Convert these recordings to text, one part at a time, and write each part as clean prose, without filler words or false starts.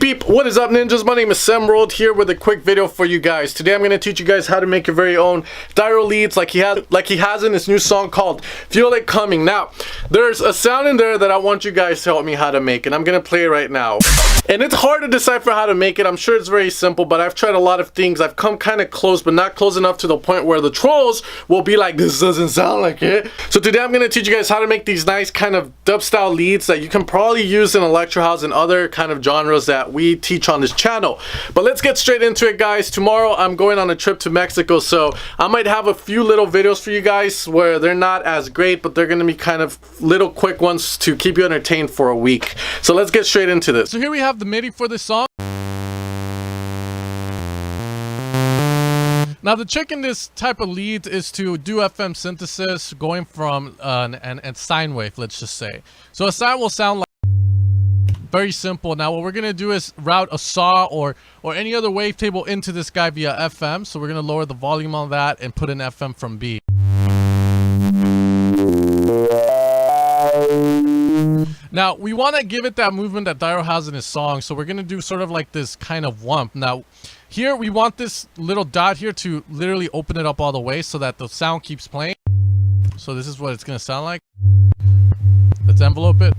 Beep, what is up ninjas? My name is Semworld here with a quick video for you guys. Today I'm going to teach you guys how to make your very own Dyro Leads like he has in his new song called Feel It Coming. Now, there's a sound in there that I want you guys to help me how to make, and I'm going to play it right now. And it's hard to decipher how to make it. I'm sure it's very simple, but I've tried a lot of things. I've come kind of close, but not close enough to the point where the trolls will be like, this doesn't sound like it. So today I'm going to teach you guys how to make these nice kind of dub style leads that you can probably use in electro house and other kind of genres that we teach on this channel. But let's get straight into it, guys. Tomorrow I'm going on a trip to Mexico, so I might have a few little videos for you guys where they're not as great, but they're going to be kind of little quick ones to keep you entertained for a week. So let's get straight into this. So here we have the MIDI for this song. Now the trick in this type of lead is to do FM synthesis going from an sine wave, let's just say. So a sine will sound like very simple. Now what we're gonna do is route a saw or any other wavetable into this guy via FM. So we're gonna lower the volume on that and put in FM from B. Now, we want to give it that movement that Dyro has in his song, so we're going to do sort of like this kind of wump. Now, here we want this little dot here to literally open it up all the way so that the sound keeps playing. So this is what it's going to sound like. Let's envelope it.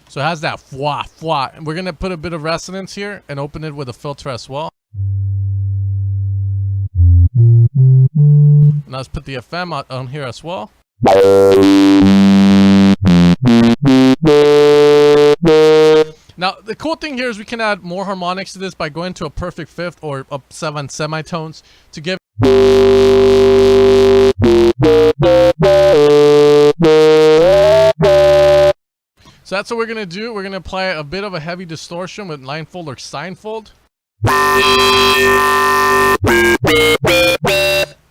So it has that fwa, fwa. And we're going to put a bit of resonance here and open it with a filter as well. Now let's put the FM on here as well. Now the cool thing here is we can add more harmonics to this by going to a perfect fifth or up 7 semitones to give. So that's what we're gonna do. We're gonna apply a bit of a heavy distortion with line fold or sine fold.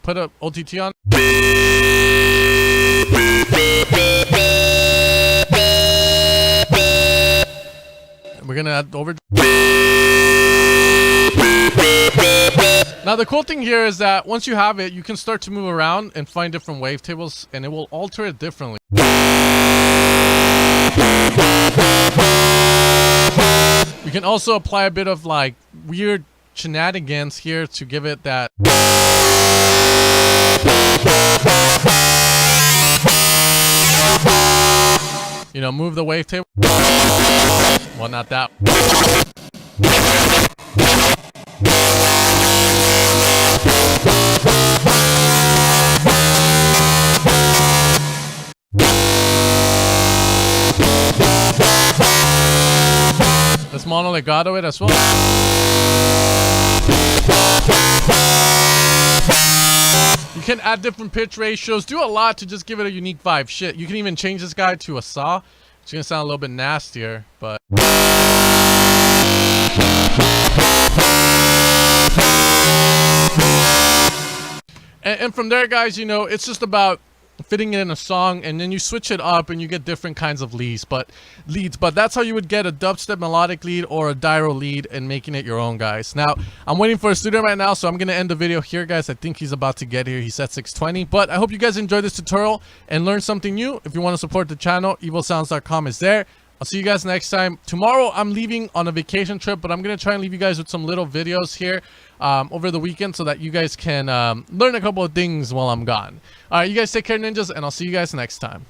Put a OTT on. We're gonna add over. Now the cool thing here is that once you have it, you can start to move around and find different wavetables, and it will alter it differently. We can also apply a bit of like weird shenanigans here to give it that. You know, move the wavetable. Well, not that. Let's mono legato it as well. You can add different pitch ratios, do a lot to just give it a unique vibe. Shit, you can even change this guy to a saw. It's gonna sound a little bit nastier, but and from there, guys, you know, it's just about fitting it in a song, and then you switch it up and you get different kinds of leads. But that's how you would get a dubstep melodic lead or a Dyro lead and making it your own, guys. Now I'm waiting for a student right now, so I'm gonna end the video here, guys. I think he's about to get here. He's at 6:20, but I hope you guys enjoyed this tutorial and learned something new. If you want to support the channel, evilsounds.com is there. I'll see you guys next time. Tomorrow I'm leaving on a vacation trip, but I'm gonna try and leave you guys with some little videos here over the weekend so that you guys can learn a couple of things while I'm gone. All right, you guys take care, ninjas, and I'll see you guys next time.